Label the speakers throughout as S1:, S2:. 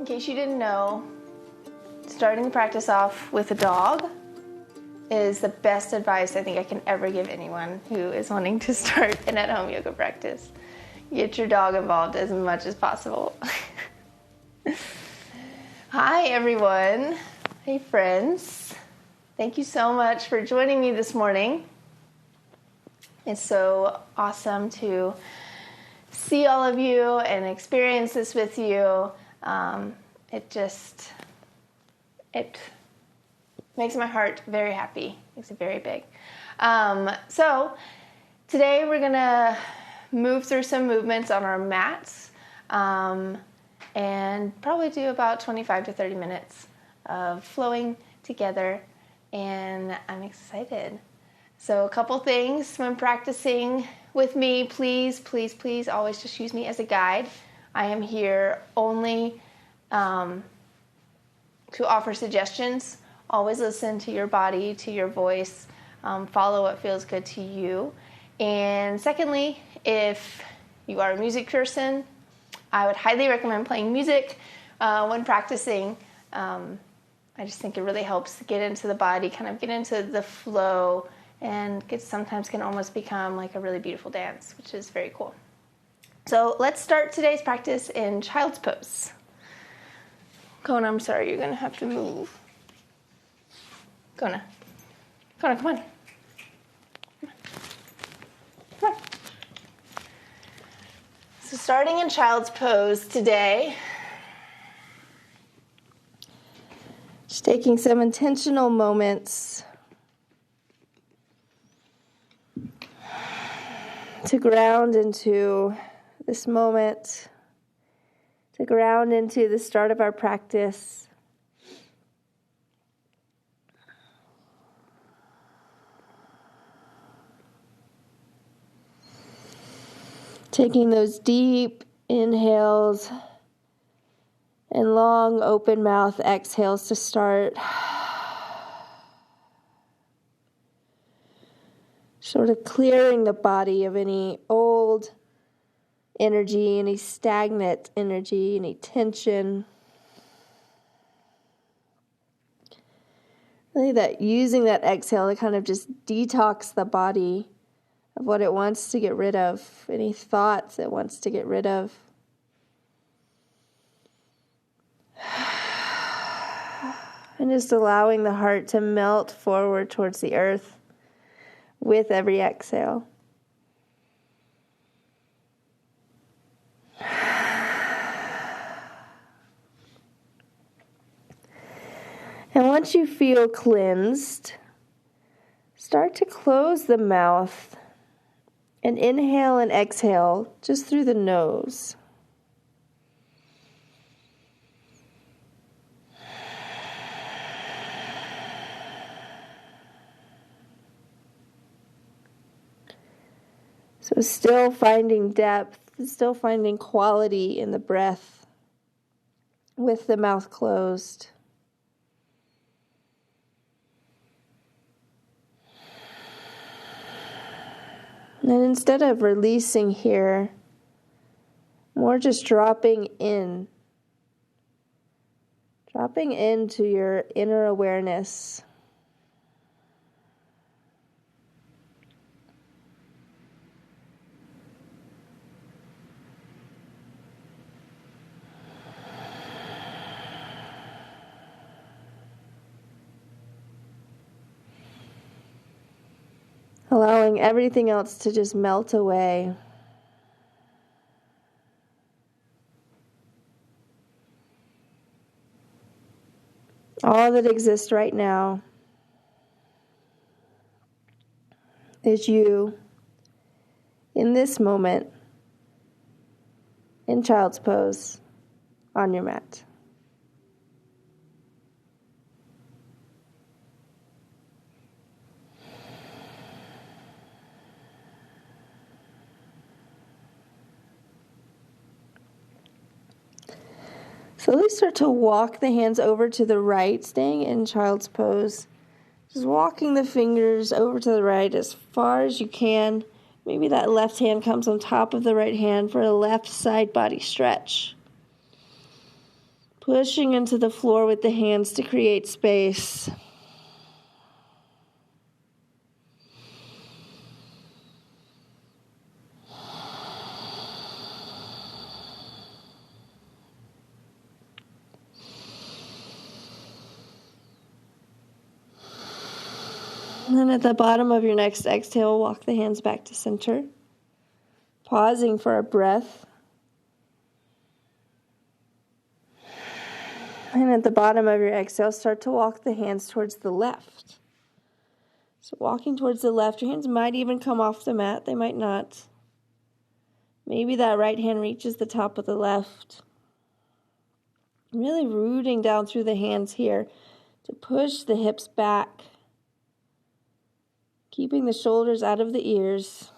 S1: In case you didn't know, starting the practice off with a dog is the best advice I think I can ever give anyone who is wanting to start an at-home yoga practice. Get your dog involved as much as possible. Hi everyone. Hey friends. Thank you so much for joining me this morning. It's so awesome to see all of you and experience this with you. It makes my heart very happy. Makes it very big. So today we're gonna move through some movements on our mats and probably do about 25 to 30 minutes of flowing together, and I'm excited. So a couple things when practicing with me, please always just use me as a guide. I am here only to offer suggestions. Always listen to your body, to your voice, follow what feels good to you. And secondly, if you are a music person, I would highly recommend playing music when practicing. I just think it really helps to get into the body, kind of get into the flow, and sometimes can almost become like a really beautiful dance, which is very cool. So let's start today's practice in child's pose. Kona, I'm sorry, you're gonna have to move. Kona, come on. So starting in child's pose today, just taking some intentional moments to ground into this moment, to ground into the start of our practice. Taking those deep inhales and long open mouth exhales to start. Sort of clearing the body of any old energy, any stagnant energy, any tension. Really that using that exhale to kind of just detox the body of what it wants to get rid of, any thoughts it wants to get rid of. And just allowing the heart to melt forward towards the earth with every exhale. And once you feel cleansed, start to close the mouth and inhale and exhale just through the nose. So still finding depth, still finding quality in the breath with the mouth closed. And then instead of releasing here, more just dropping into your inner awareness. Allowing everything else to just melt away. All that exists right now is you in this moment in child's pose on your mat. Slowly start to walk the hands over to the right, staying in child's pose. Just walking the fingers over to the right as far as you can. Maybe that left hand comes on top of the right hand for a left side body stretch. Pushing into the floor with the hands to create space. And then at the bottom of your next exhale, walk the hands back to center, pausing for a breath. And at the bottom of your exhale, start to walk the hands towards the left. So walking towards the left, your hands might even come off the mat. They might not. Maybe that right hand reaches the top of the left. Really rooting down through the hands here to push the hips back. Keeping the shoulders out of the ears.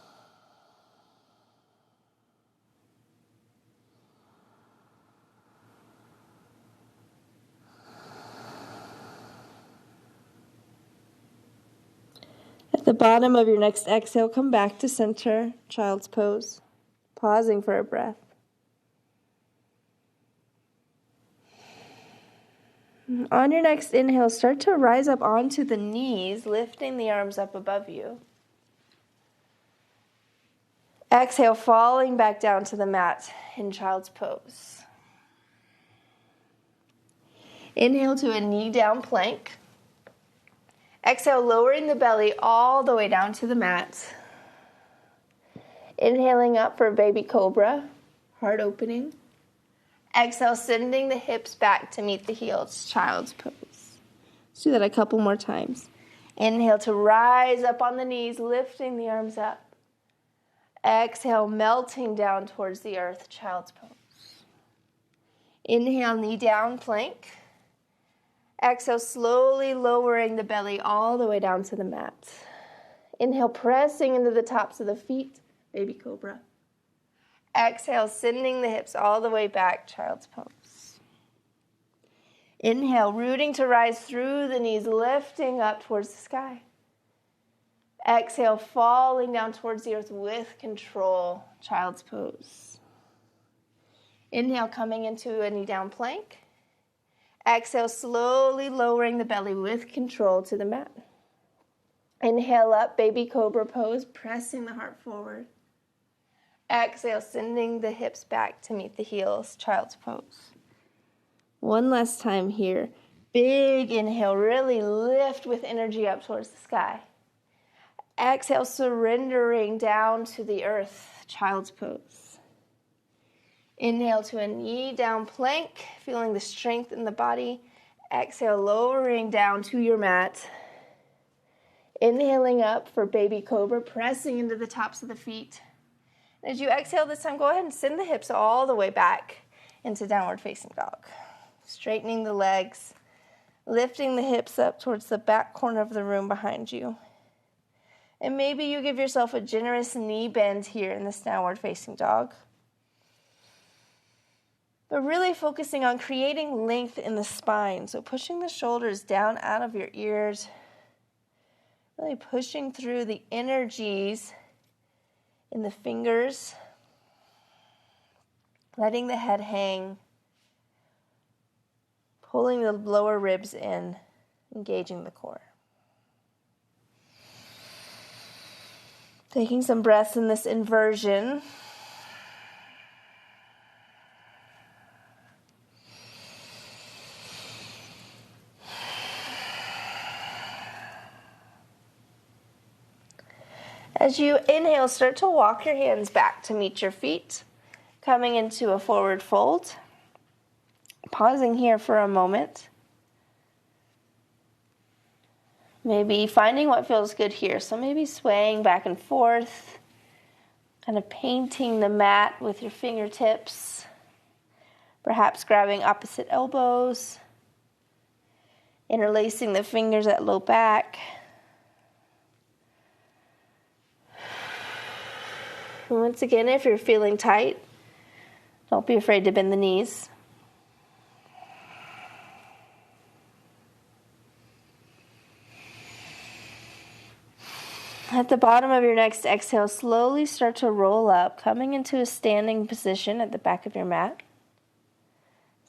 S1: At the bottom of your next exhale, come back to center, child's pose, pausing for a breath. On your next inhale, start to rise up onto the knees, lifting the arms up above you. Exhale, falling back down to the mat in child's pose. Inhale to a knee down plank. Exhale, lowering the belly all the way down to the mat. Inhaling up for baby cobra, heart opening. Exhale, sending the hips back to meet the heels, child's pose. Let's do that a couple more times. Inhale to rise up on the knees, lifting the arms up. Exhale, melting down towards the earth, child's pose. Inhale, knee down, plank. Exhale, slowly lowering the belly all the way down to the mat. Inhale, pressing into the tops of the feet, baby cobra. Exhale, sending the hips all the way back, child's pose. Inhale, rooting to rise through the knees, lifting up towards the sky. Exhale, falling down towards the earth with control, child's pose. Inhale, coming into a knee down plank. Exhale, slowly lowering the belly with control to the mat. Inhale up, baby cobra pose, pressing the heart forward. Exhale, sending the hips back to meet the heels, child's pose. One last time here. Big inhale, really lift with energy up towards the sky. Exhale, surrendering down to the earth, child's pose. Inhale to a knee down plank, feeling the strength in the body. Exhale, lowering down to your mat. Inhaling up for baby cobra, pressing into the tops of the feet. As you exhale this time, go ahead and send the hips all the way back into downward facing dog. Straightening the legs, lifting the hips up towards the back corner of the room behind you. And maybe you give yourself a generous knee bend here in this downward facing dog. But really focusing on creating length in the spine. So pushing the shoulders down out of your ears. Really pushing through the energies in the fingers, letting the head hang, pulling the lower ribs in, engaging the core. Taking some breaths in this inversion. As you inhale, start to walk your hands back to meet your feet, coming into a forward fold. Pausing here for a moment. Maybe finding what feels good here. So maybe swaying back and forth, kind of painting the mat with your fingertips, perhaps grabbing opposite elbows, interlacing the fingers at low back. And once again, if you're feeling tight, don't be afraid to bend the knees. At the bottom of your next exhale, slowly start to roll up, coming into a standing position at the back of your mat.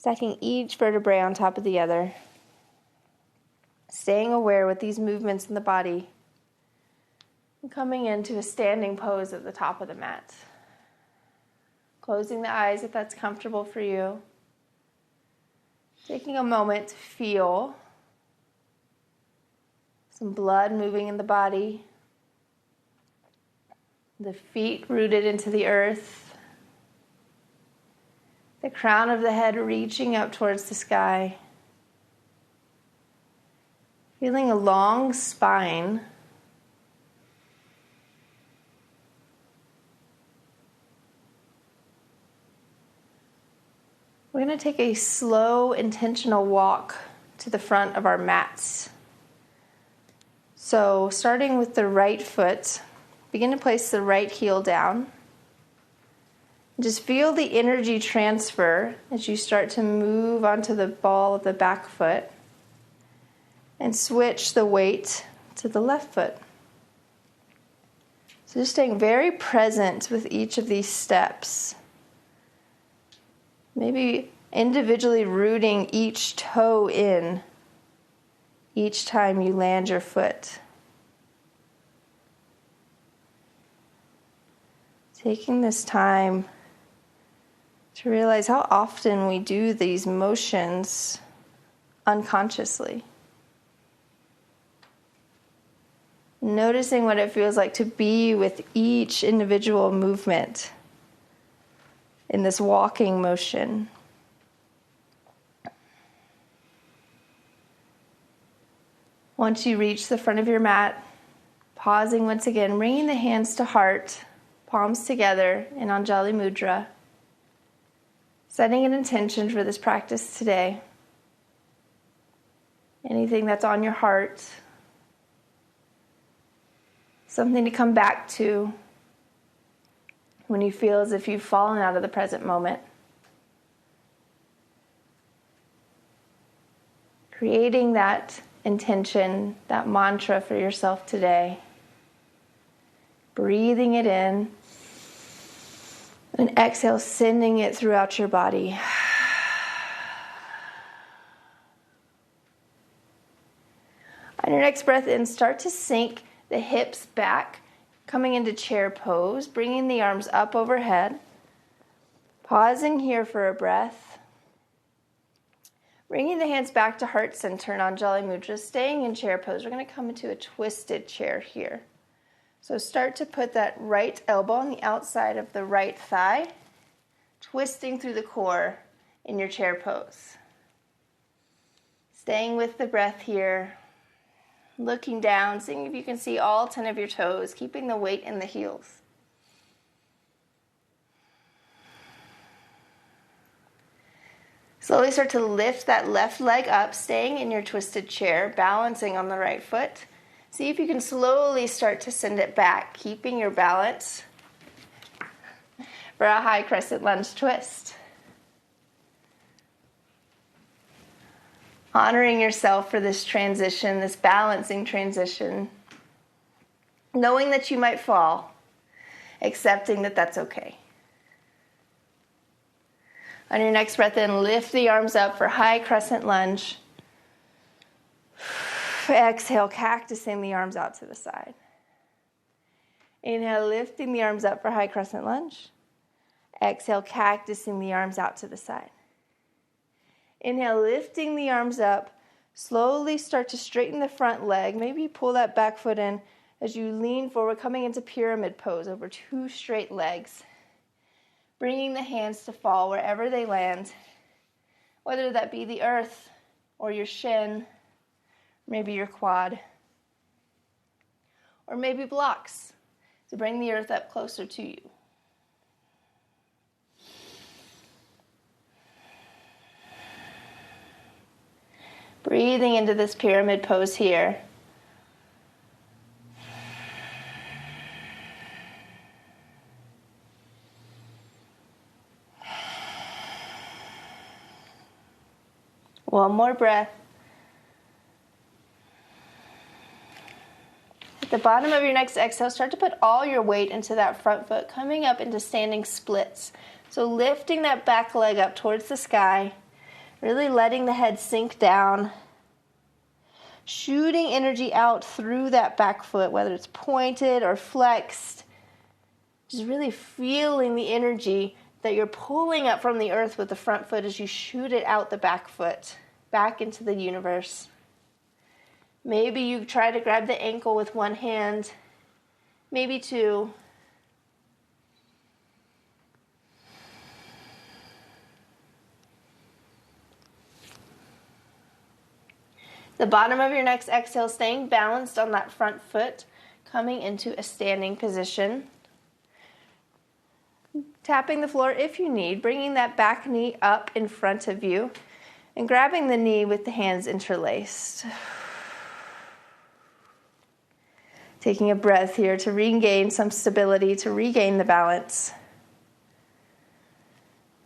S1: Stacking each vertebrae on top of the other. Staying aware with these movements in the body. And coming into a standing pose at the top of the mat. Closing the eyes if that's comfortable for you. Taking a moment to feel some blood moving in the body. The feet rooted into the earth. The crown of the head reaching up towards the sky. Feeling a long spine. We're going to take a slow, intentional walk to the front of our mats. So, starting with the right foot, begin to place the right heel down. Just feel the energy transfer as you start to move onto the ball of the back foot and switch the weight to the left foot. So, just staying very present with each of these steps. Maybe individually rooting each toe in each time you land your foot. Taking this time to realize how often we do these motions unconsciously. Noticing what it feels like to be with each individual movement in this walking motion. Once you reach the front of your mat, pausing once again, bringing the hands to heart, palms together in Anjali Mudra, setting an intention for this practice today. Anything that's on your heart, something to come back to when you feel as if you've fallen out of the present moment. Creating that intention, that mantra for yourself today. Breathing it in. And exhale, sending it throughout your body. On your next breath in, start to sink the hips back, coming into chair pose, bringing the arms up overhead. Pausing here for a breath. Bringing the hands back to heart center in Anjali Mudra, staying in chair pose. We're going to come into a twisted chair here. So start to put that right elbow on the outside of the right thigh, twisting through the core in your chair pose. Staying with the breath here, looking down, seeing if you can see all 10 of your toes, keeping the weight in the heels. Slowly start to lift that left leg up, staying in your twisted chair, balancing on the right foot. See if you can slowly start to send it back, keeping your balance for a high crescent lunge twist. Honoring yourself for this transition, this balancing transition. Knowing that you might fall, accepting that that's okay. On your next breath in, lift the arms up for high crescent lunge. Exhale, cactusing the arms out to the side. Inhale, lifting the arms up for high crescent lunge. Exhale, cactusing the arms out to the side. Inhale, lifting the arms up. Slowly start to straighten the front leg. Maybe pull that back foot in as you lean forward, coming into pyramid pose over 2 straight legs. Bringing the hands to fall wherever they land, whether that be the earth or your shin, maybe your quad, or maybe blocks to bring the earth up closer to you. Breathing into this pyramid pose here. One more breath. At the bottom of your next exhale, start to put all your weight into that front foot, coming up into standing splits. So lifting that back leg up towards the sky, Really letting the head sink down, shooting energy out through that back foot, whether it's pointed or flexed. Just really feeling the energy that you're pulling up from the earth with the front foot as you shoot it out the back foot, back into the universe. Maybe you try to grab the ankle with one hand, maybe two. The bottom of your next exhale, staying balanced on that front foot, coming into a standing position. Tapping the floor if you need, bringing that back knee up in front of you, and grabbing the knee with the hands interlaced. Taking a breath here to regain some stability, to regain the balance.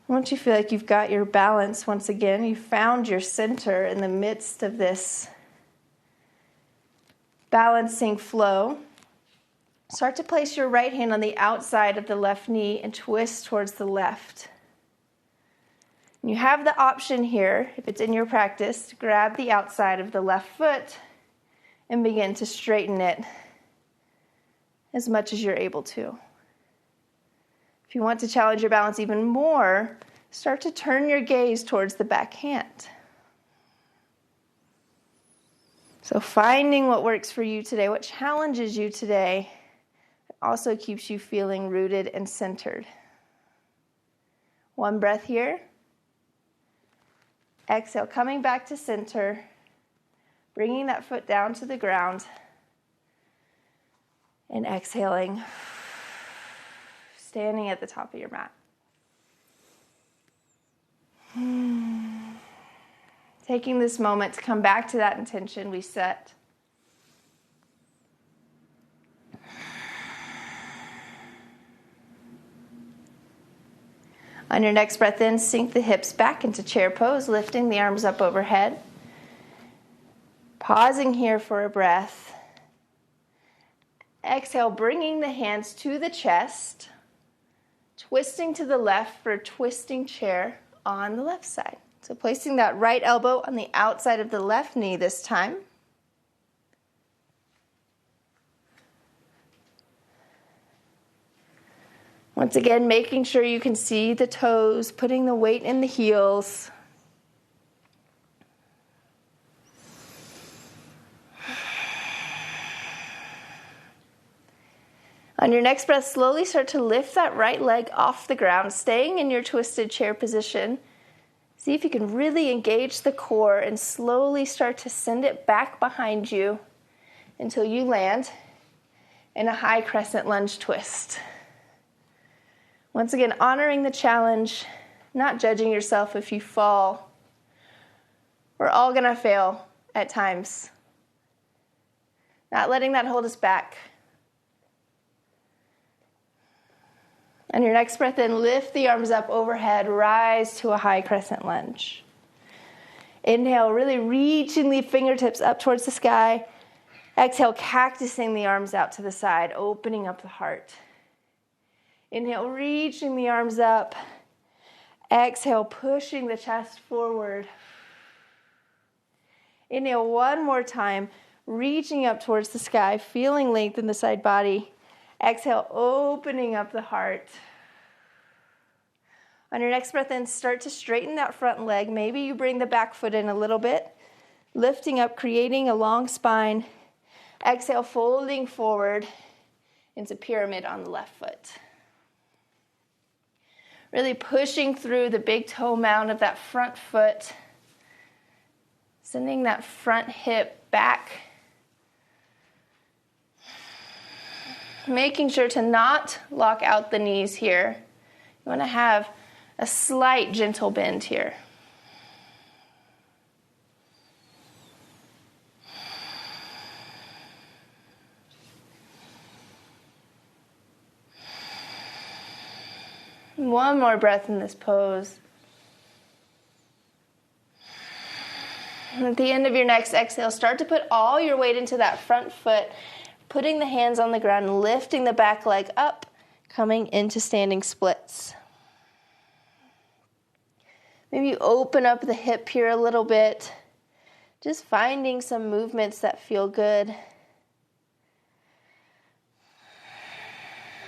S1: Once you feel like you've got your balance, once again, you found your center in the midst of this balancing flow, start to place your right hand on the outside of the left knee and twist towards the left. You have the option here, if it's in your practice, to grab the outside of the left foot and begin to straighten it as much as you're able to. If you want to challenge your balance even more, start to turn your gaze towards the back hand. So finding what works for you today, what challenges you today, also keeps you feeling rooted and centered. One breath here. Exhale, coming back to center, bringing that foot down to the ground, and exhaling, standing at the top of your mat. Taking this moment to come back to that intention we set. On your next breath in, sink the hips back into chair pose, lifting the arms up overhead. Pausing here for a breath. Exhale, bringing the hands to the chest, twisting to the left for a twisting chair on the left side. So placing that right elbow on the outside of the left knee this time. Once again, making sure you can see the toes, putting the weight in the heels. On your next breath, slowly start to lift that right leg off the ground, staying in your twisted chair position. See if you can really engage the core and slowly start to send it back behind you until you land in a high crescent lunge twist. Once again, honoring the challenge, not judging yourself if you fall. We're all going to fail at times. Not letting that hold us back. On your next breath in, lift the arms up overhead, rise to a high crescent lunge. Inhale, really reaching the fingertips up towards the sky. Exhale, cactusing the arms out to the side, opening up the heart. Inhale, reaching the arms up. Exhale, pushing the chest forward. Inhale one more time, reaching up towards the sky, feeling length in the side body. Exhale, opening up the heart. On your next breath in, start to straighten that front leg. Maybe you bring the back foot in a little bit, lifting up, creating a long spine. Exhale, folding forward into pyramid on the left foot. Really pushing through the big toe mound of that front foot, sending that front hip back. Making sure to not lock out the knees here. You want to have a slight gentle bend here. One more breath in this pose. And at the end of your next exhale, start to put all your weight into that front foot, putting the hands on the ground, lifting the back leg up, coming into standing splits. Maybe open up the hip here a little bit. Just finding some movements that feel good.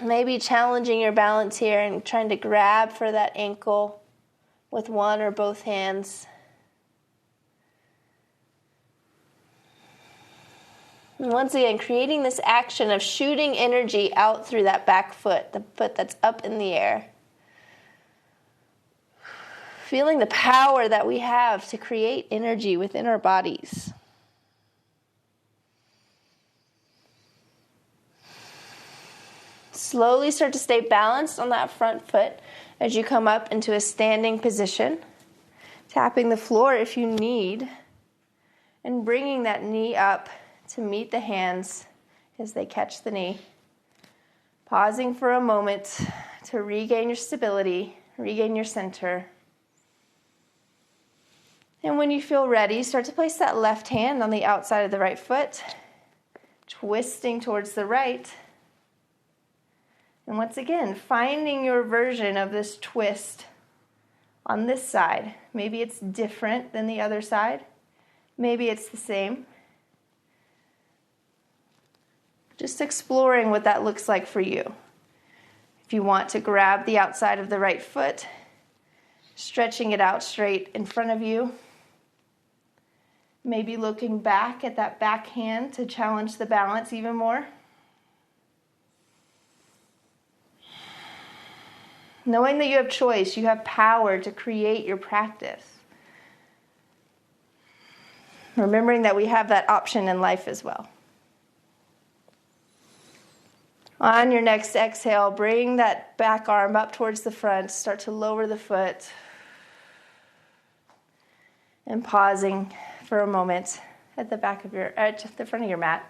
S1: Maybe challenging your balance here and trying to grab for that ankle with one or both hands. And once again, creating this action of shooting energy out through that back foot, the foot that's up in the air. Feeling the power that we have to create energy within our bodies. Slowly start to stay balanced on that front foot as you come up into a standing position. Tapping the floor if you need. And bringing that knee up to meet the hands as they catch the knee. Pausing for a moment to regain your stability, regain your center. And when you feel ready, start to place that left hand on the outside of the right foot, twisting towards the right. And once again, finding your version of this twist on this side. Maybe it's different than the other side. Maybe it's the same. Just exploring what that looks like for you. If you want to grab the outside of the right foot, stretching it out straight in front of you. Maybe looking back at that back hand to challenge the balance even more. Knowing that you have choice, you have power to create your practice. Remembering that we have that option in life as well. On your next exhale, bring that back arm up towards the front. Start to lower the foot. And pausing for a moment at the back of the front of your mat.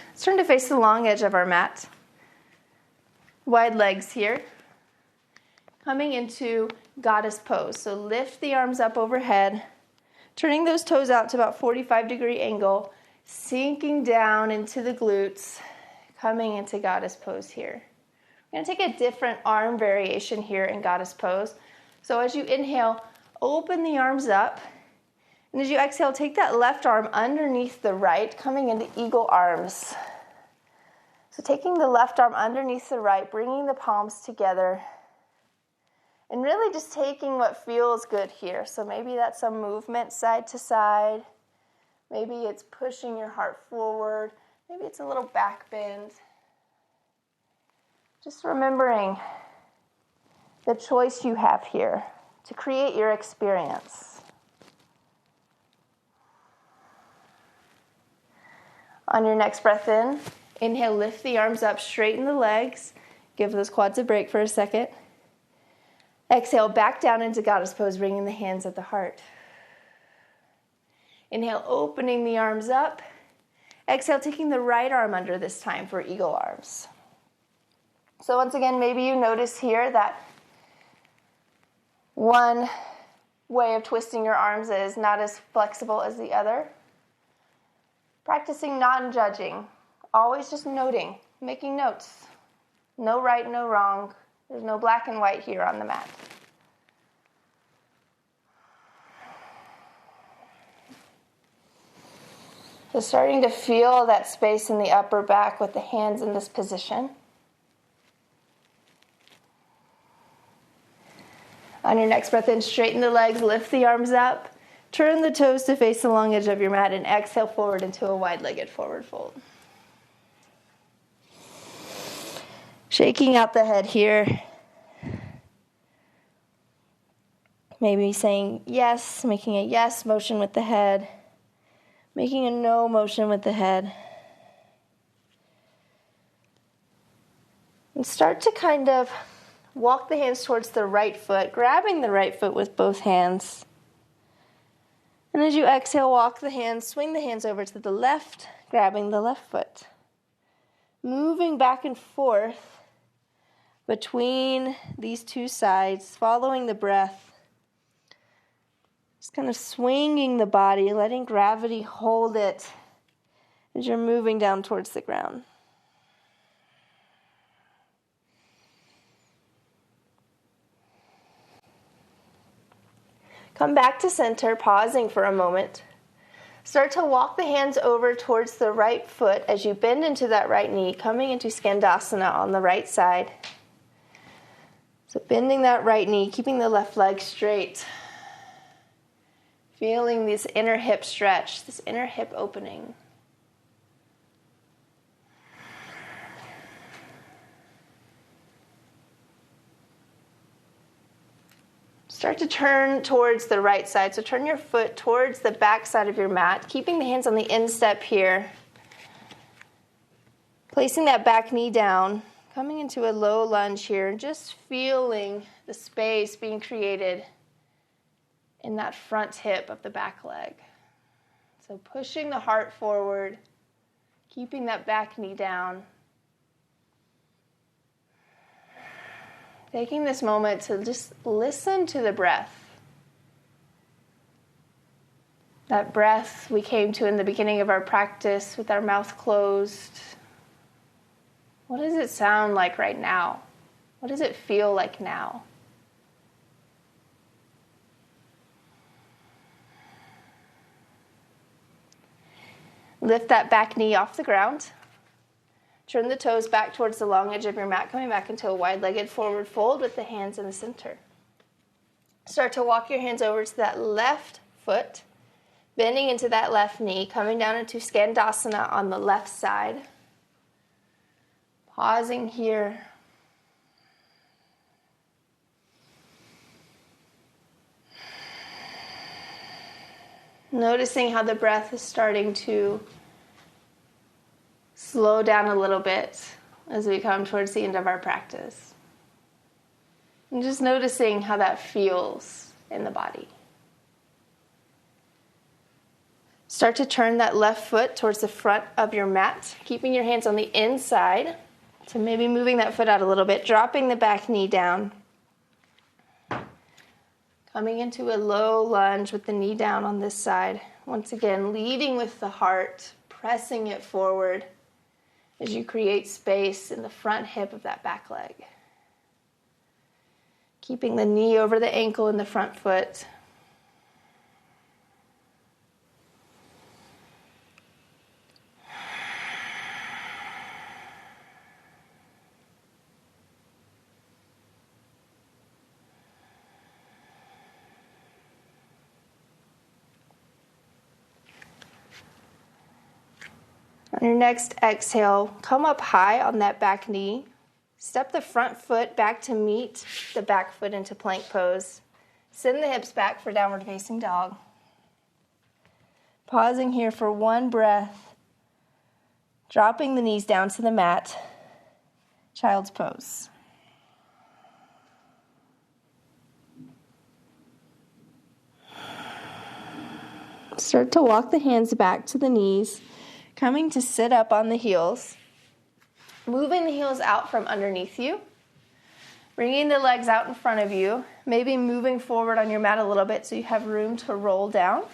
S1: Let's turn to face the long edge of our mat. Wide legs here. Coming into goddess pose. So lift the arms up overhead. Turning those toes out to about 45-degree angle. Sinking down into the glutes. Coming into goddess pose here. We're going to take a different arm variation here in goddess pose. So as you inhale, open the arms up. And as you exhale, take that left arm underneath the right, coming into eagle arms. So taking the left arm underneath the right, bringing the palms together. And really just taking what feels good here. So maybe that's some movement side to side. Maybe it's pushing your heart forward. Maybe it's a little back bend. Just remembering the choice you have here to create your experience. On your next breath in, inhale, lift the arms up, straighten the legs. Give those quads a break for a second. Exhale, back down into goddess pose, bringing the hands at the heart. Inhale, opening the arms up. Exhale, taking the right arm under this time for eagle arms. So once again, maybe you notice here that one way of twisting your arms is not as flexible as the other. Practicing non-judging, always just noting, making notes. No right, no wrong. There's no black and white here on the mat. So starting to feel that space in the upper back with the hands in this position. On your next breath in, straighten the legs, lift the arms up, turn the toes to face the long edge of your mat, and exhale forward into a wide-legged forward fold. Shaking out the head here. Maybe saying yes, making a yes motion with the head, making a no motion with the head. And start to kind of walk the hands towards the right foot, grabbing the right foot with both hands. And as you exhale, walk the hands, swing the hands over to the left, grabbing the left foot. Moving back and forth between these two sides, following the breath. Just kind of swinging the body, letting gravity hold it as you're moving down towards the ground. Come back to center, pausing for a moment. Start to walk the hands over towards the right foot as you bend into that right knee, coming into Skandasana on the right side. So bending that right knee, keeping the left leg straight. Feeling this inner hip stretch, this inner hip opening. Start to turn towards the right side. So turn your foot towards the back side of your mat, keeping the hands on the instep here. Placing that back knee down, coming into a low lunge here, and just feeling the space being created in that front hip of the back leg. So pushing the heart forward, keeping that back knee down. Taking this moment to just listen to the breath. That breath we came to in the beginning of our practice with our mouth closed. What does it sound like right now? What does it feel like now? Lift that back knee off the ground. Turn the toes back towards the long edge of your mat, coming back into a wide-legged forward fold with the hands in the center. Start to walk your hands over to that left foot, bending into that left knee, coming down into Skandasana on the left side. Pausing here. Noticing how the breath is starting to slow down a little bit as we come towards the end of our practice. And just noticing how that feels in the body. Start to turn that left foot towards the front of your mat, keeping your hands on the inside. So maybe moving that foot out a little bit, dropping the back knee down. Coming into a low lunge with the knee down on this side. Once again, leading with the heart, pressing it forward as you create space in the front hip of that back leg. Keeping the knee over the ankle in the front foot. On your next exhale, come up high on that back knee. Step the front foot back to meet the back foot into plank pose. Send the hips back for downward facing dog. Pausing here for one breath. Dropping the knees down to the mat. Child's pose. Start to walk the hands back to the knees. Coming to sit up on the heels, moving the heels out from underneath you, bringing the legs out in front of you, maybe moving forward on your mat a little bit so you have room to roll down.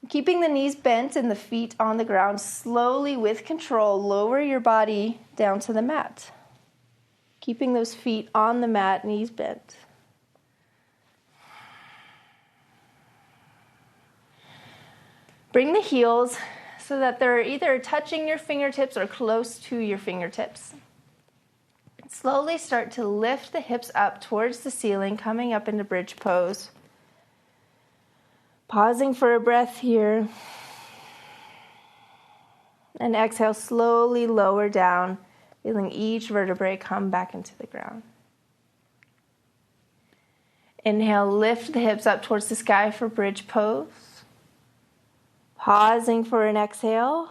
S1: Keeping the knees bent and the feet on the ground, slowly with control, lower your body down to the mat. Keeping those feet on the mat, knees bent. Bring the heels so that they're either touching your fingertips or close to your fingertips. Slowly start to lift the hips up towards the ceiling, coming up into bridge pose. Pausing for a breath here. And exhale, slowly lower down, feeling each vertebrae come back into the ground. Inhale, lift the hips up towards the sky for bridge pose. Pausing for an exhale.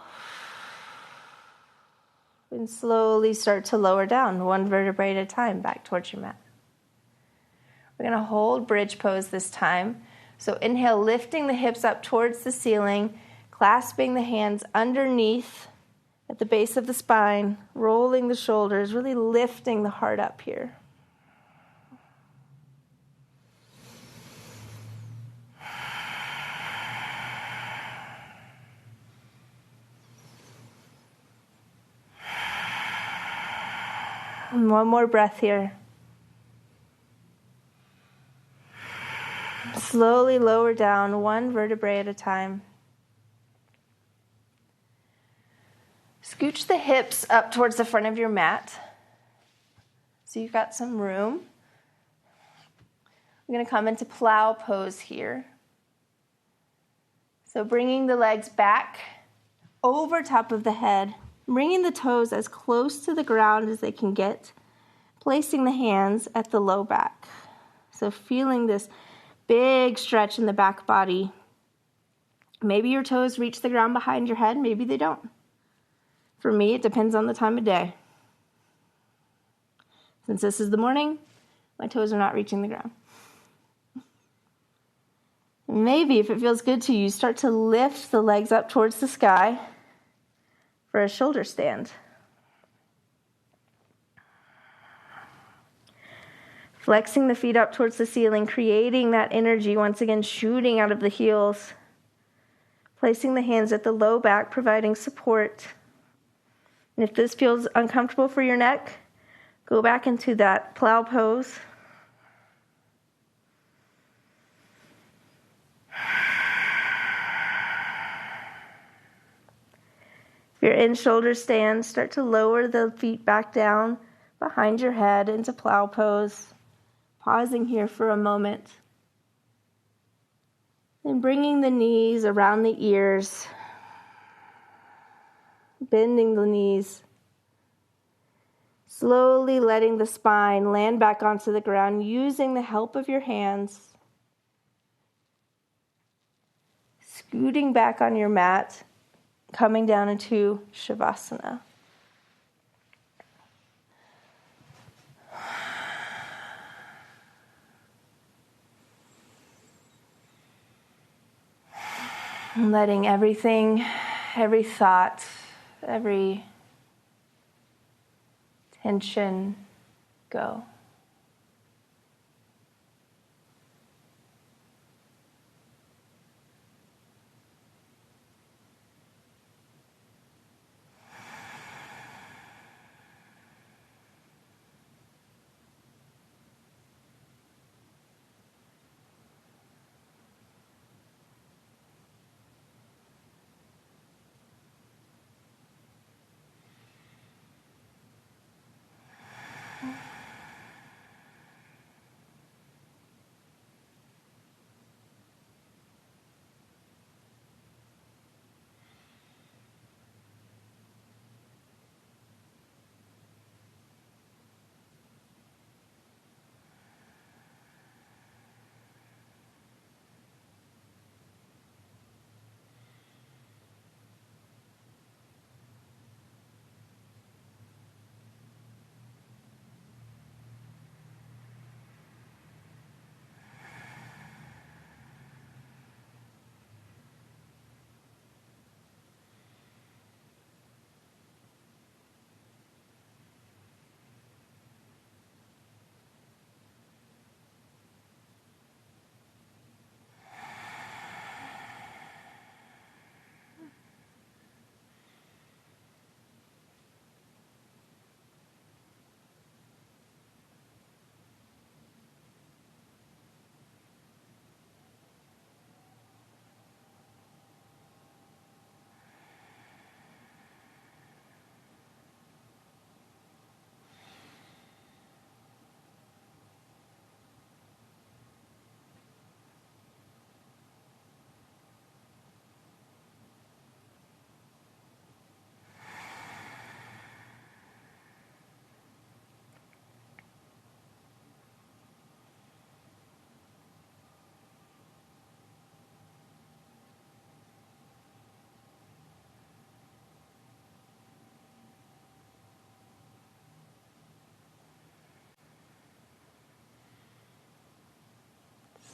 S1: And slowly start to lower down, one vertebrae at a time, back towards your mat. We're going to hold bridge pose this time. So inhale, lifting the hips up towards the ceiling, clasping the hands underneath at the base of the spine, rolling the shoulders, really lifting the heart up here. And one more breath here. slowly lower down one vertebrae at a time. Scooch the hips up towards the front of your mat so you've got some room. I'm going to come into plow pose here. So bringing the legs back over top of the head, bringing the toes as close to the ground as they can get, placing the hands at the low back. So feeling this big stretch in the back body. Maybe your toes reach the ground behind your head, maybe they don't. For me, it depends on the time of day. Since this is the morning, my toes are not reaching the ground. Maybe, if it feels good to you, start to lift the legs up towards the sky for a shoulder stand. Flexing the feet up towards the ceiling, creating that energy, once again shooting out of the heels. Placing the hands at the low back, providing support. And if this feels uncomfortable for your neck, go back into that plow pose. If you're in shoulder stand, start to lower the feet back down behind your head into plow pose. Pausing here for a moment. And bringing the knees around the ears. Bending the knees. Slowly letting the spine land back onto the ground using the help of your hands. Scooting back on your mat, coming down into Shavasana. Letting everything, every thought, every tension go.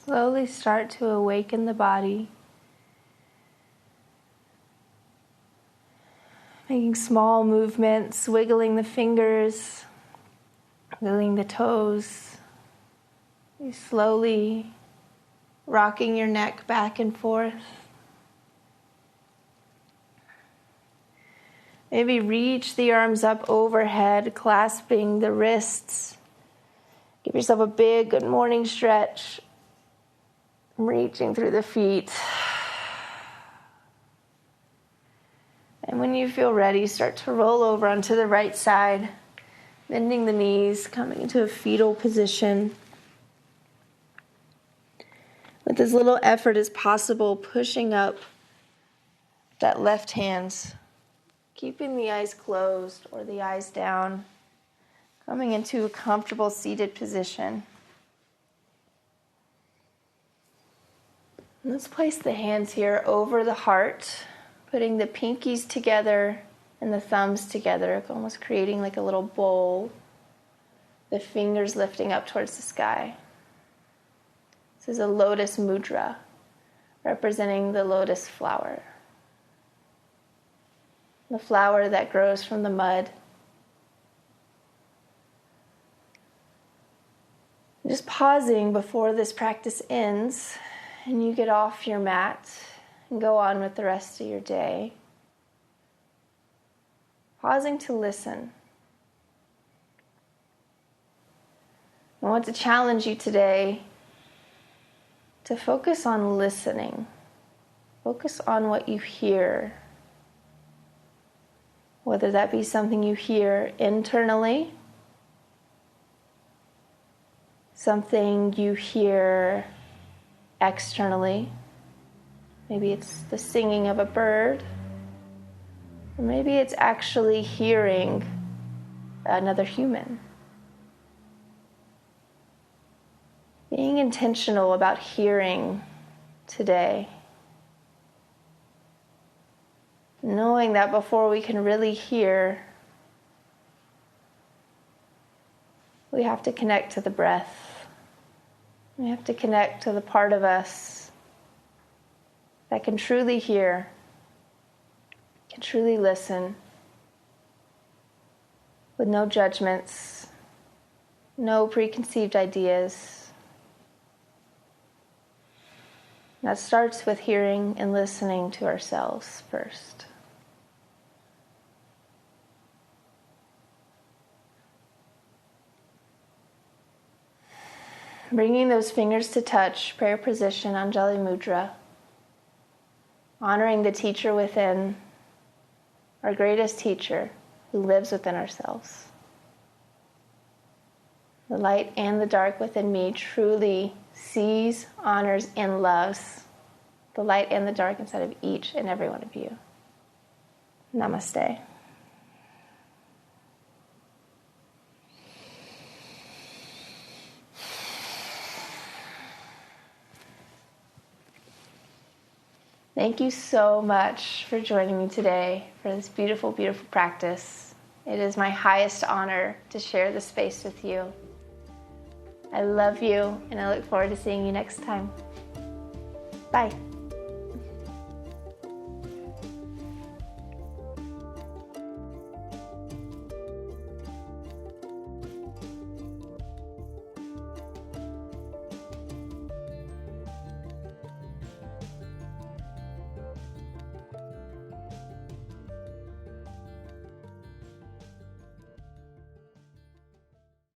S1: Slowly start to awaken the body. Making small movements, wiggling the fingers, wiggling the toes. You're slowly rocking your neck back and forth. Maybe reach the arms up overhead, clasping the wrists. Give yourself a big good morning stretch. reaching through the feet. And when you feel ready, start to roll over onto the right side, bending the knees, coming into a fetal position. With as little effort as possible, pushing up that left hand, keeping the eyes closed or the eyes down, coming into a comfortable seated position. Let's place the hands here over the heart, putting the pinkies together and the thumbs together, almost creating like a little bowl, the fingers lifting up towards the sky. This is a lotus mudra, representing the lotus flower. The flower that grows from the mud. Just pausing before this practice ends and you get off your mat and go on with the rest of your day. Pausing to listen. I want to challenge you today to focus on listening. Focus on what you hear. Whether that be something you hear internally, something you hear externally. Maybe it's the singing of a bird, or maybe it's actually hearing another human. Being intentional about hearing today. Knowing that before we can really hear, we have to connect to the breath. We have to connect to the part of us that can truly hear, can truly listen, with no judgments, no preconceived ideas. That starts with hearing and listening to ourselves first. Bringing those fingers to touch, prayer position, Anjali Mudra. Honoring the teacher within, our greatest teacher who lives within ourselves. The light and the dark within me truly sees, honors, and loves the light and the dark inside of each and every one of you. Namaste. Thank you so much for joining me today for this beautiful, beautiful practice. It is my highest honor to share this space with you. I love you, and I look forward to seeing you next time. Bye.